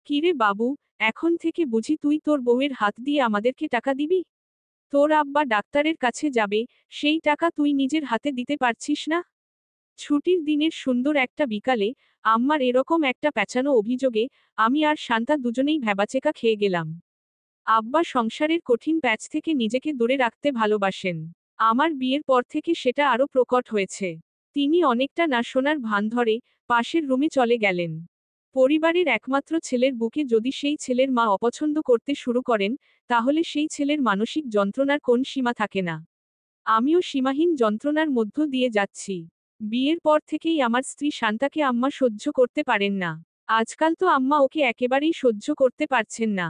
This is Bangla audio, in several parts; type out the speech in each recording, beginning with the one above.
কিরে বাবু, এখন থেকে বুঝি তুই তোর বউয়ের হাত দিয়ে আমাদেরকে টাকা দিবি? তোর আব্বা ডাক্তারের কাছে যাবে, সেই টাকা তুই নিজের হাতে দিতে পারছিস না? ছুটির দিনের সুন্দর একটা বিকালে আম্মার এরকম একটা প্যাঁচানো অভিযোগে আমি আর শান্তা দুজনেই ভ্যাবাচেকা খেয়ে গেলাম। আব্বা সংসারের কঠিন প্যাচ থেকে নিজেকে দূরে রাখতে ভালোবাসেন। আমার বিয়ের পর থেকে সেটা আরও প্রকট হয়েছে। তিনি অনেকটা না শোনার ভান ধরে পাশের রুমে চলে গেলেন। পরিবারের একমাত্র ছেলের বুকে যদি সেই ছেলের মা অপছন্দ করতে শুরু করেন, তাহলে সেই ছেলের মানসিক যন্ত্রণার কোন সীমা থাকে না। আমিও সীমাহীন যন্ত্রণার মধ্য দিয়ে যাচ্ছি। বিয়ের পর থেকেই আমার স্ত্রী শান্তাকে আম্মা সহ্য করতে পারেন না। আজকাল তো আম্মা ওকে একেবারেই সহ্য করতে পারছেন না।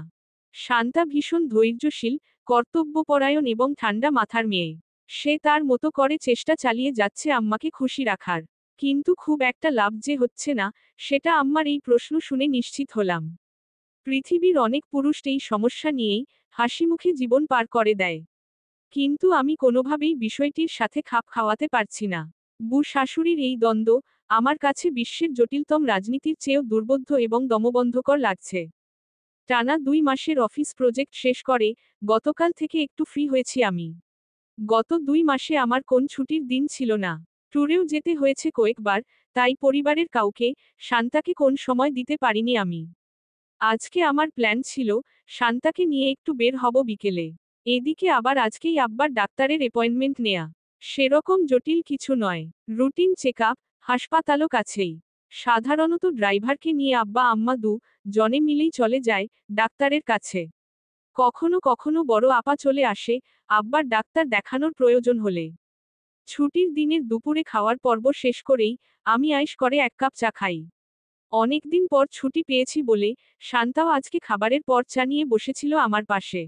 শান্তা ভীষণ ধৈর্যশীল, কর্তব্যপরায়ণ এবং ঠান্ডা মাথার মেয়ে। সে তার মতো করে চেষ্টা চালিয়ে যাচ্ছে আম্মাকে খুশি রাখার। কিন্তু খুব একটা লাভ যে হচ্ছে না, সেটা আম্মার এই প্রশ্ন শুনে নিশ্চিত হলাম। পৃথিবীর অনেক পুরুষ এই সমস্যা নিয়েই হাসিমুখে জীবন পার করে দেয়। কিন্তু আমি কোনোভাবেই বিষয়টির সাথে খাপ খাওয়াতে পারছি না। শাশুড়ির এই দ্বন্দ্ব আমার কাছে বিশ্বের জটিলতম রাজনীতির চেয়েও দুর্বোধ্য এবং দমবন্ধকর লাগছে। টানা 2 মাসের অফিস প্রজেক্ট শেষ করে গতকাল থেকে একটু ফ্রি হয়েছি আমি। গত 2 মাসে আমার কোন ছুটির দিন ছিল না। ট্যুরেও যেতে হয়েছে কয়েকবার, তাই পরিবারের কাউকে, শান্তাকে কোন সময় দিতে পারিনি আমি। আজকে আমার প্ল্যান ছিল শান্তাকে নিয়ে একটু বের হব বিকেলে। এদিকে আবার আজকেই আব্বার ডাক্তারের অ্যাপয়েন্টমেন্ট নেয়া। সেরকম জটিল কিছু নয়, রুটিন চেকআপ, হাসপাতালও কাছেই। সাধারণত ড্রাইভারকে নিয়ে আব্বা আম্মা জনে মিলেই চলে যায় ডাক্তারের কাছে। কখনো কখনো বড় আপা চলে আসে আব্বার ডাক্তার দেখানোর প্রয়োজন হলে। ছুটির দিনের দুপুরে খাওয়ার পর্ব শেষ করেই আমি আয়েশ করে 1 কাপ চা খাই। অনেকদিন পর ছুটি পেয়েছি বলে শান্তাও আজকে খাবারের পর চা নিয়ে বসেছিল আমার পাশে।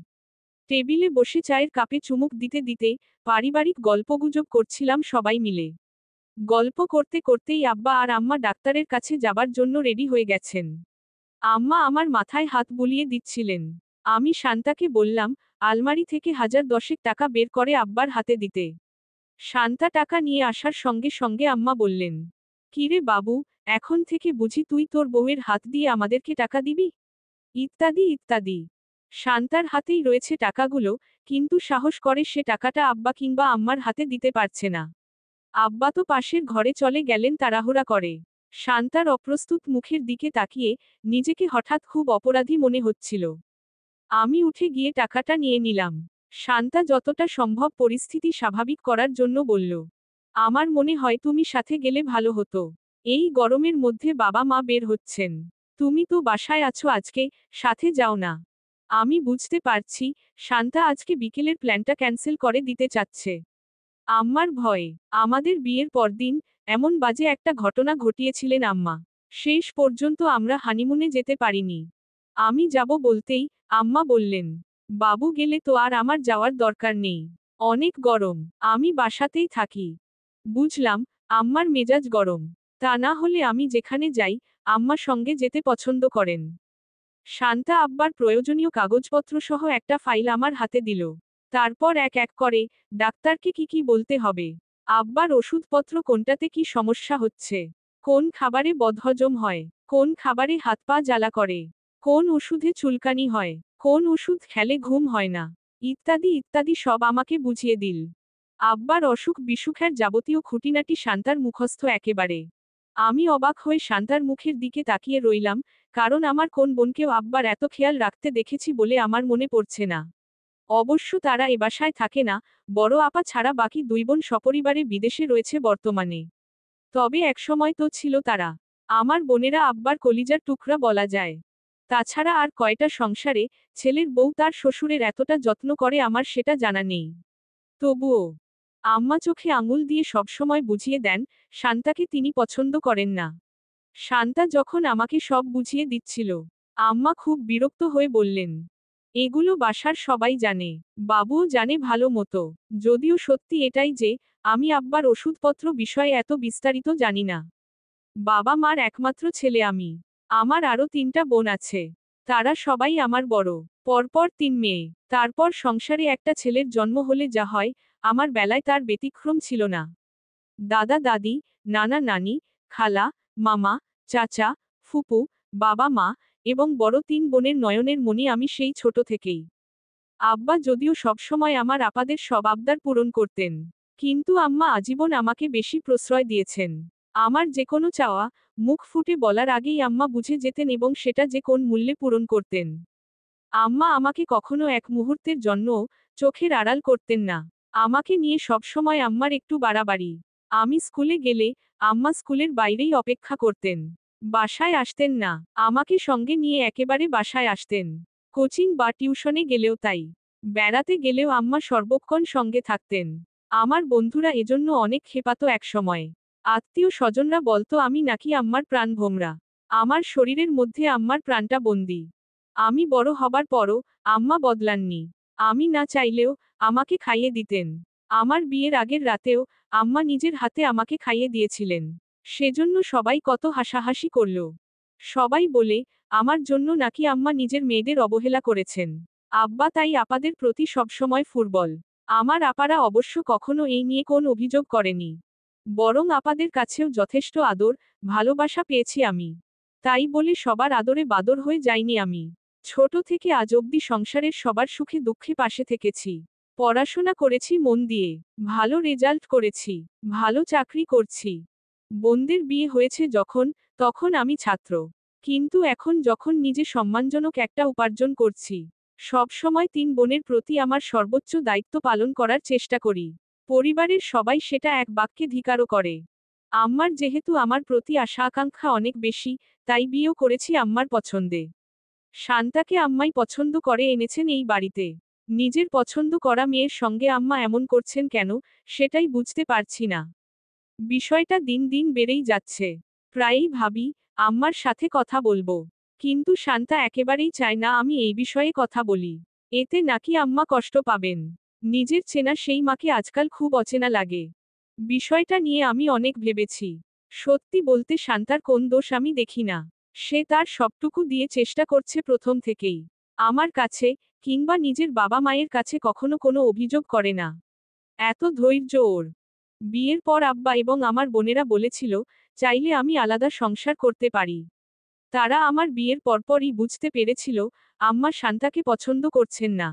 টেবিলে বসে চায়ের কাপে চুমুক দিতে দিতে পারিবারিক গল্পগুজব করছিলাম সবাই মিলে। গল্প করতে করতেই আব্বা আর আম্মা ডাক্তারের কাছে যাবার জন্য রেডি হয়ে গেছেন। আম্মা আমার মাথায় হাত বুলিয়ে দিচ্ছিলেন। আমি শান্তাকে বললাম, আলমারি থেকে 1010 টাকা বের করে আব্বার হাতে দিতে। শান্তা টাকা নিয়ে আসার সঙ্গে সঙ্গে আম্মা বললেন, কিরে বাবু, এখন থেকে বুঝি তুই তোর বউয়ের হাত দিয়ে আমাদেরকে টাকা দিবি? ইত্যাদি ইত্যাদি। শান্তার হাতেই রয়েছে টাকাগুলো, কিন্তু সাহস করে সে টাকাটা আব্বা কিংবা আম্মার হাতে দিতে পারছে না। আব্বা তো পাশের ঘরে চলে গেলেন তাড়াহুড়া করে। শান্তার অপ্রস্তুত মুখের দিকে তাকিয়ে নিজেকে হঠাৎ খুব অপরাধী মনে হচ্ছিল। আমি উঠে গিয়ে টাকাটা নিয়ে নিলাম। শান্তা যতটা সম্ভব পরিস্থিতি স্বাভাবিক করার জন্য বলল, আমার মনে হয় তুমি সাথে গেলে ভালো হতো। এই গরমের মধ্যে বাবা মা বের হচ্ছেন। তুমি তো বাসায় আছো আজকে, সাথে যাও না। আমি বুঝতে পারছি শান্তা আজকে বিকেলের প্ল্যানটা ক্যান্সেল করে দিতে চাচ্ছে। আম্মার ভয়ে। আমাদের বিয়ের পরদিন এমন বাজে একটা ঘটনা ঘটিয়েছিলেন আম্মা। শেষ পর্যন্ত আমরা হানিমুনে যেতে পারিনি। আমি যাব বলতেই আম্মা বললেন, বাবু গেলে তো আর আমার যাওয়ার দরকার নেই। অনেক গরম, আমি বাসাতেই থাকি। বুঝলাম, আম্মার মেজাজ গরম। তা না হলে আমি যেখানে যাই আম্মা সঙ্গে যেতে পছন্দ করেন। শান্তা আব্বার প্রয়োজনীয় কাগজপত্র সহ একটা ফাইল আমার হাতে দিল। তারপর এক এক করে ডাক্তারকে কি কি বলতে হবে, আব্বার ওষুধপত্র কোনটাতে কি সমস্যা হচ্ছে, কোন খাবারে বদহজম হয়, কোন খাবারে হাত পা জ্বালা করে, কোন ওষুধে চুলকানি হয়, কোন ওষুধ খেলে ঘুম হয় না, ইত্যাদি ইত্যাদি সব আমাকে বুঝিয়ে দিল। আব্বার অসুখ বিসুখের যাবতীয় খুঁটিনাটি শান্তার মুখস্থ একেবারে। আমি অবাক হয়ে শান্তার মুখের দিকে তাকিয়ে রইলাম, কারণ আমার কোন বোনকেও আব্বার এত খেয়াল রাখতে দেখেছি বলে আমার মনে পড়ছে না। অবশ্য তারা এ বাসায় থাকে না, বড় আপা ছাড়া বাকি 2 বোন সপরিবারে বিদেশে রয়েছে বর্তমানে। তবে একসময় তো ছিল তারা। আমার বোনেরা আব্বার কলিজার টুকরা বলা যায়। তাছাড়া আর কয়টা সংসারে ছেলের বউ তার শ্বশুরের এতটা যত্ন করে আমার সেটা জানা নেই। তবুও আম্মা চোখে আঙুল দিয়ে সবসময় বুঝিয়ে দেন শান্তাকে তিনি পছন্দ করেন না। শান্তা যখন আমাকে সব বুঝিয়ে দিচ্ছিল, আম্মা খুব বিরক্ত হয়ে বললেন, এগুলো বাসার সবাই জানে, বাবুও জানে ভালো মতো। যদিও সত্যি এটাই যে আমি আব্বার ওষুধপত্র বিষয়ে এত বিস্তারিত জানি না। বাবা মার একমাত্র ছেলে আমি। আমার আরও 3টা বোন আছে। তারা সবাই আমার বড়। পরপর 3 মেয়ে। তারপর সংসারে একটা ছেলের জন্ম হলে যা হয়, আমার বেলায় তার ব্যতিক্রম ছিল না। দাদা দাদি, নানা নানি, খালা, মামা, চাচা, ফুপু, বাবা মা, এবং বড় 3 বোনের নয়নের মণি আমি সেই ছোট থেকেই। আব্বা যদিও সবসময় আমার আপাদের সব আবদার পূরণ করতেন, কিন্তু আম্মা আজীবন আমাকে বেশি প্রশ্রয় দিয়েছেন। আমার যে কোনো চাওয়া মুখ ফুটে বলার আগেই আম্মা বুঝে যেতেন এবং সেটা যে কোন মূল্যে পূরণ করতেন। আম্মা আমাকে কখনো এক মুহূর্তের জন্য চোখের আড়াল করতেন না। আমাকে নিয়ে সবসময় আম্মার একটু বাড়াবাড়ি। আমি স্কুলে গেলে আম্মা স্কুলের বাইরেই অপেক্ষা করতেন। বাসায় আসতেন না। আমাকে সঙ্গে নিয়ে একেবারে বাসায় আসতেন। কোচিং বা টিউশনে গেলেও তাই। বেড়াতে গেলেও আম্মা সর্বক্ষণ সঙ্গে থাকতেন। আমার বন্ধুরা এজন্য অনেক খেপাতো একসময়। আত্মীয় স্বজনরা বলতো আমি নাকি আম্মার প্রাণ ভোমরা। আমার শরীরের মধ্যে আম্মার প্রাণটা বন্দি। আমি বড় হবার পরও আম্মা বদলাননি। আমি না চাইলেও আমাকে খাইয়ে দিতেন। আমার বিয়ের আগের রাতেও আম্মা নিজের হাতে আমাকে খাইয়ে দিয়েছিলেন। সেজন্য সবাই কত হাসাহাসি করল। সবাই বলে আমার জন্য নাকি আম্মা নিজের মেয়েদের অবহেলা করেছেন। আব্বা তাই আপাদের প্রতি সবসময় ফুটবল। আমার আপারা অবশ্য কখনো এই নিয়ে কোন অভিযোগ করেনি। বরং আপাদের কাছেও যথেষ্ট আদর, ভালোবাসা পেয়েছি আমি। তাই বলে সবার আদরে বাদর হয়ে যাইনি আমি। ছোট থেকে আজ অবধি সংসারের সবার সুখে দুঃখে পাশে থেকেছি। পড়াশোনা করেছি মন দিয়ে। ভালো রেজাল্ট করেছি। ভালো চাকরি করছি। বোনদের বিয়ে হয়েছে যখন, তখন আমি ছাত্র। কিন্তু এখন যখন নিজে সম্মানজনক একটা উপার্জন করছি, সব সময় 3 বোনের প্রতি আমার সর্বোচ্চ দায়িত্ব পালন করার চেষ্টা করি। পরিবারের সবাই সেটা এক বাক্যে ধিক্কারও করে। আম্মার যেহেতু আমার প্রতি আশা আকাঙ্ক্ষা অনেক বেশি, তাই বিয়েও করেছি আম্মার পছন্দে। শান্তাকে আম্মাই পছন্দ করে এনেছেন এই বাড়িতে। নিজের পছন্দ করা মেয়ের সঙ্গে আম্মা এমন করছেন কেন, সেটাই বুঝতে পারছি না। বিষয়টা দিন দিন বেড়েই যাচ্ছে। প্রায়ই ভাবি আম্মার সাথে কথা বলবো, কিন্তু শান্তা একেবারেই চায় না আমি এই বিষয়ে কথা বলি। এতে নাকি আম্মা কষ্ট পাবেন। নিজের চেনা সেই মাকে আজকাল খুব অচেনা লাগে। বিষয়টা নিয়ে আমি অনেক ভেবেছি। সত্যি বলতে শান্তার কোন দোষ আমি দেখি না। সে তার সবটুকু দিয়ে চেষ্টা করছে প্রথম থেকেই। আমার কাছে কিংবা নিজের বাবা মায়ের কাছে কখনো কোনো অভিযোগ করে না। এত ধৈর্য ওর। বিয়ের পর আব্বা এবং আমার বোনেরা বলেছিল চাইলে আমি আলাদা সংসার করতে পারি। তারা আমার বিয়ের পরপরই বুঝতে পেরেছিল আম্মা শান্তাকে পছন্দ করছেন না।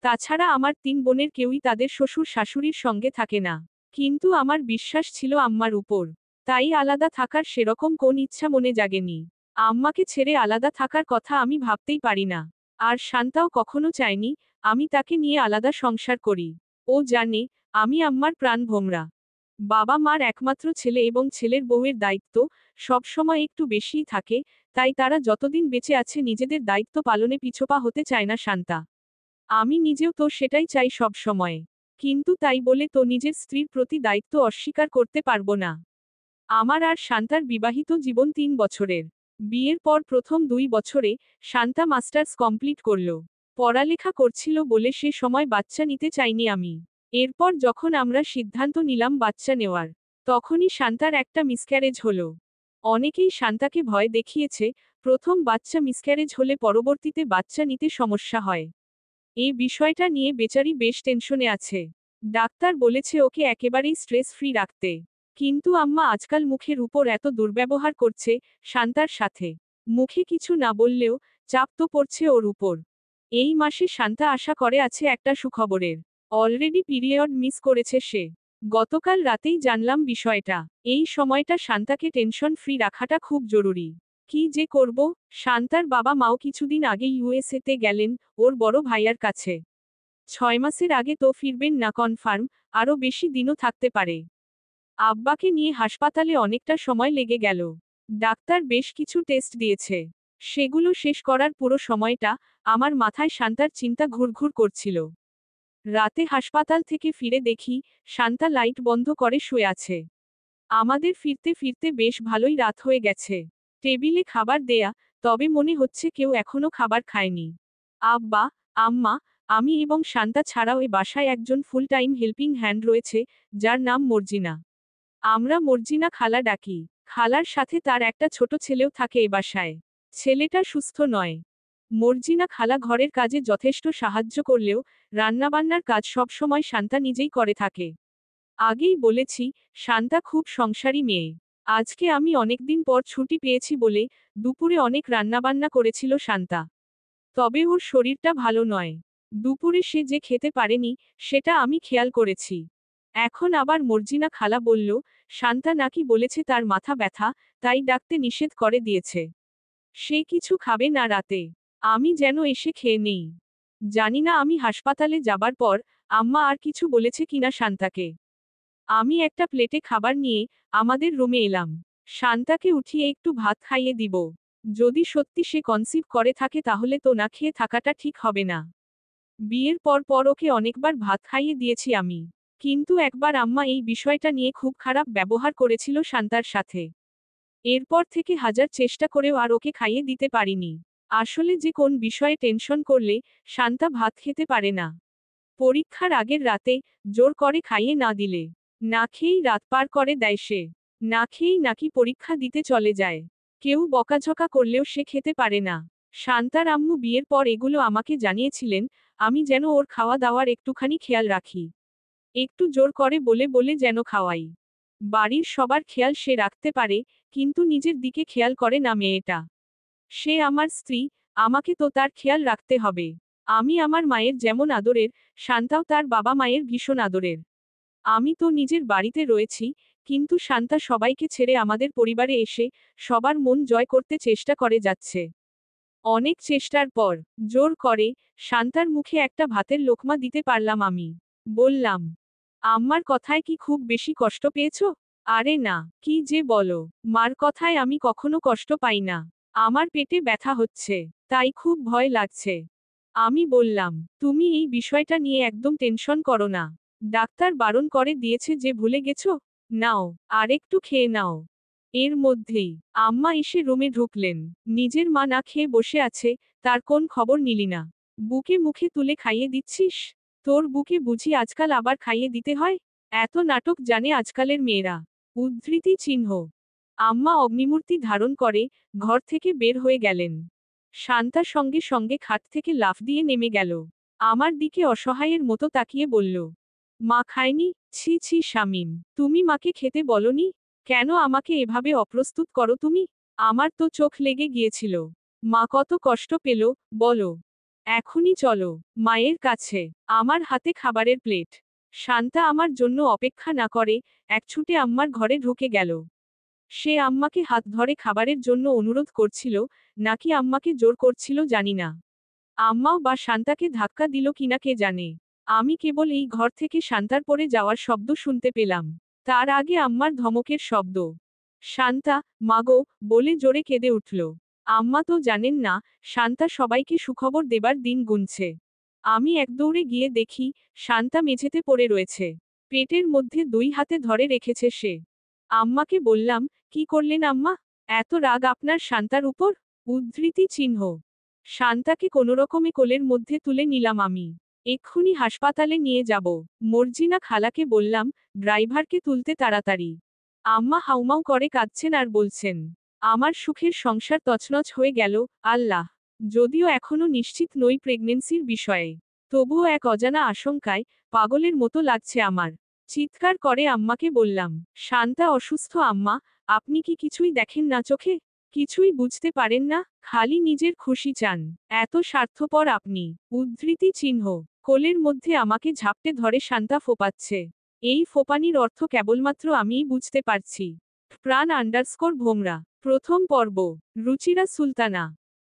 তাছাড়া আমার 3 বোনের কেউই তাদের শ্বশুর শাশুড়ির সঙ্গে থাকে না। কিন্তু আমার বিশ্বাস ছিল আম্মার উপর। তাই আলাদা থাকার সেরকম কোন ইচ্ছা মনে জাগেনি। আম্মাকে ছেড়ে আলাদা থাকার কথা আমি ভাবতেই পারি না। আর শান্তাও কখনো চায়নি আমি তাকে নিয়ে আলাদা সংসার করি। ও জানে আমি আম্মার প্রাণ ভোমরা। বাবা মার একমাত্র ছেলে এবং ছেলের বউয়ের দায়িত্ব সব সময় একটু বেশিই থাকে, তাই তারা যতদিন বেঁচে আছে নিজেদের দায়িত্ব পালনে পিছপা হতে চায় না শান্তা। আমি নিজেও তো সেটাই চাই সব সময়। কিন্তু তাই বলে তো নিজের স্ত্রীর প্রতি দায়িত্ব অস্বীকার করতে পারবো না। আমার আর শান্তার বিবাহিত জীবন 3 বছরের। বিয়ের পর প্রথম 2 বছরে শান্তা মাস্টার্স কমপ্লিট করল। পড়ালেখা করছিল বলে সে সময় বাচ্চা নিতে চাইনি আমি। এরপর যখন আমরা সিদ্ধান্ত নিলাম বাচ্চা নেওয়ার, তখনই শান্তার একটা মিসক্যারেজ হলো। অনেকেই শান্তাকে ভয় দেখিয়েছে প্রথম বাচ্চা মিসক্যারেজ হলে পরবর্তীতে বাচ্চা নিতে সমস্যা হয়। এই বিষয়টা নিয়ে বেচারি বেশ টেনশনে আছে। ডাক্তার বলেছে ওকে একেবারেই স্ট্রেস ফ্রি রাখতে। কিন্তু আম্মা আজকাল মুখের উপর এত দুর্ব্যবহার করছে শান্তার সাথে। মুখে কিছু না বললেও চাপ তো পড়ছে ওর উপর। এই মাসে শান্তা আশা করে আছে একটা সুখবরের। অলরেডি পিরিয়ড মিস করেছে সে। গতকাল রাতেই জানলাম বিষয়টা। এই সময়টা শান্তাকে টেনশন ফ্রি রাখাটা খুব জরুরি। কি যে করব, শান্তার বাবা মাও কিছুদিন আগে ইউএসএতে গেলেন ওর বড় ভাইয়ার কাছে। 6 মাসের আগে তো ফিরবেন না কনফার্ম, আরও বেশি দিনও থাকতে পারে। আব্বাকে নিয়ে হাসপাতালে অনেকটা সময় লেগে গেল। ডাক্তার বেশ কিছু টেস্ট দিয়েছে। সেগুলো শেষ করার পুরো সময়টা আমার মাথায় শান্তার চিন্তা ঘুরঘুর করছিল। রাতে হাসপাতাল থেকে ফিরে দেখি শান্তা লাইট বন্ধ করে শুয়ে আছে। আমাদের ফিরতে ফিরতে বেশ ভালোই রাত হয়ে গেছে। টেবিলে খাবার দেয়া, তবে মনে হচ্ছে কেউ এখনো খাবার খায়নি। আব্বা, আম্মা, আমি এবং শান্তা ছাড়াও এ বাসায় একজন ফুল টাইম হেল্পিং হ্যান্ড রয়েছে, যার নাম মর্জিনা। আমরা মর্জিনা খালা ডাকি। খালার সাথে তার একটা ছোট ছেলেও থাকে এ বাসায়। ছেলেটা সুস্থ নয়। মর্জিনা খালা ঘরের কাজে যথেষ্ট সাহায্য করলেও রান্নাবান্নার কাজ সবসময় শান্তা নিজেই করে থাকে। আগেই বলেছি শান্তা খুব সংসারী মেয়ে। আজকে আমি অনেকদিন পর ছুটি পেয়েছি বলে দুপুরে অনেক রান্নাবান্না করেছিল শান্তা। তবে ওর শরীরটা ভালো নয়। দুপুরে সে যে খেতে পারেনি, সেটা আমি খেয়াল করেছি। এখন আবার মর্জিনা খালা বলল, শান্তা নাকি বলেছে তার মাথা ব্যথা, তাই ডাকতে নিষেধ করে দিয়েছে। সে কিছু খাবে না রাতে। আমি যেন এসে খেয়ে নেই। জানি না আমি হাসপাতালে যাবার পর আম্মা আর কিছু বলেছে কিনা শান্তাকে। আমি একটা প্লেটে খাবার নিয়ে আমাদের রুমে এলাম। শান্তাকে উঠিয়ে একটু ভাত খাইয়ে দিব। যদি সত্যি সে কনসিভ করে থাকে তাহলে তো না খেয়ে থাকাটা ঠিক হবে না। বিয়ের পর ওকে অনেকবার ভাত খাইয়ে দিয়েছি আমি। কিন্তু একবার আম্মা এই বিষয়টা নিয়ে খুব খারাপ ব্যবহার করেছিল শান্তার সাথে। এরপর থেকে হাজার চেষ্টা করেও আর ওকে খাইয়ে দিতে পারিনি। আসলে যে কোন বিষয়ে টেনশন করলে শান্তা ভাত খেতে পারে না। পরীক্ষার আগের রাতে জোর করে খাইয়ে না দিলে না খেয়েই রাত পার করে দেয় সে। না খেয়েই নাকি পরীক্ষা দিতে চলে যায়। কেউ বকাঝকা করলেও সে খেতে পারে না। শান্তার আম্মু বিয়ের পর এগুলো আমাকে জানিয়েছিলেন, আমি যেন ওর খাওয়া দাওয়ার একটুখানি খেয়াল রাখি। একটু জোর করে বলে বলে যেন খাওয়াই। বাড়ির সবার খেয়াল সে রাখতে পারে, কিন্তু নিজের দিকে খেয়াল করে না মেয়েটা। সে আমার স্ত্রী, আমাকে তো তার খেয়াল রাখতে হবে। আমি আমার মায়ের যেমন আদরের, শান্তাও তার বাবা মায়ের ভীষণ আদরের। আমি তো নিজের বাড়িতে রয়েছি, কিন্তু শান্তা সবাইকে ছেড়ে আমাদের পরিবারে এসে সবার মন জয় করতে চেষ্টা করে যাচ্ছে। অনেক চেষ্টার পর জোর করে শান্তার মুখে একটা ভাতের লোকমা দিতে পারলাম আমি। বললাম, আম্মার কথায় কি খুব বেশি কষ্ট পেয়েছো? আরে না, কি যে বলো, মার কথায় আমি কখনো কষ্ট পাই না। আমার পেটে ব্যথা হচ্ছে, তাই খুব ভয় লাগছে। আমি বললাম, তুমি এই বিষয়টা নিয়ে একদম টেনশন করো না। ডাক্তার বারণ করে দিয়েছে যে ভুলে গেছো? নাও, আরেকটু খেয়ে নাও। এর মধ্যেই আম্মা এসে রুমে ঢুকলেন। নিজের মা না খেয়ে বসে আছে, তার কোন খবর নিলি না? বুকে মুখে তুলে খাইয়ে দিচ্ছিস? তোর বুকে বুঝি আজকাল আবার খাইয়ে দিতে হয়? এত নাটক জানে আজকালের মেয়েরা। উদ্ধৃতি চিহ্ন। আম্মা অগ্নিমূর্তি ধারণ করে ঘর থেকে বের হয়ে গেলেন। শান্তা সঙ্গে সঙ্গে খাট থেকে লাফ দিয়ে নেমে গেল। আমার দিকে অসহায়ের মতো তাকিয়ে বলল, মা খায়নি? ছি ছি শামীম, তুমি মাকে খেতে বলনি? কেন আমাকে এভাবে অপ্রস্তুত করো তুমি? আমার তো চোখ লেগে গিয়েছিল। মা কত কষ্ট পেল, বলো। এখনই চলো মায়ের কাছে। আমার হাতে খাবারের প্লেট। শান্তা আমার জন্য অপেক্ষা না করে এক ছুটে আম্মার ঘরে ঢুকে গেল। সে আম্মাকে হাত ধরে খাবারের জন্য অনুরোধ করছিল, নাকি আম্মাকে জোর করছিল জানি না। আম্মাও বা শান্তাকে ধাক্কা দিল কিনা কে জানে। আমি কেবল এই ঘর থেকে শান্তার পড়ে যাওয়ার শব্দ শুনতে পেলাম। তার আগে আম্মার ধমকের শব্দ। শান্তা, মাগো, বলে জোরে কেঁদে উঠল। আম্মা তো জানেন না, শান্তা সবাইকে সুখবর দেবার দিন গুনছে। আমি একদৌড়ে গিয়ে দেখি, শান্তা মেঝেতে পড়ে রয়েছে। পেটের মধ্যে দুই হাতে ধরে রেখেছে সে। আম্মাকে বললাম, কি করলেন আম্মা? এত রাগ আপনার শান্তার উপর? উদ্ধৃতি চিহ্ন। শান্তাকে কোনোরকমে কোলের মধ্যে তুলে নিলাম আমি। এক্ষুনি হাসপাতালে নিয়ে যাব। মর্জিনা খালাকে বললাম, ড্রাইভারকে তুলতে তাড়াতাড়ি। আম্মা হাউমাউ করে কাঁদছেন আর বলছেন, আমার সুখের সংসার তছনছ হয়ে গেল, আল্লাহ। যদিও এখনো নিশ্চিত নই প্রেগনেন্সির বিষয়ে, তবুও এক অজানা আশঙ্কায় পাগলের মতো লাগছে আমার। চিৎকার করে আম্মাকে বললাম, শান্তা অসুস্থ আম্মা, আপনি কি কিছুই দেখেন না চোখে? কিছুই বুঝতে পারেন না? খালি নিজের খুশি চান। এত স্বার্থপর আপনি। উদ্ধৃতি চিহ্ন। কোলের মধ্যে আমাকে ঝাপটে ধরে শান্তা ফোপাচ্ছে। এই ফোপানির অর্থ কেবলমাত্র আমিই বুঝতে পারছি। প্রাণ _ ভোমরা। প্রথম পর্ব। রুচিরা সুলতানা।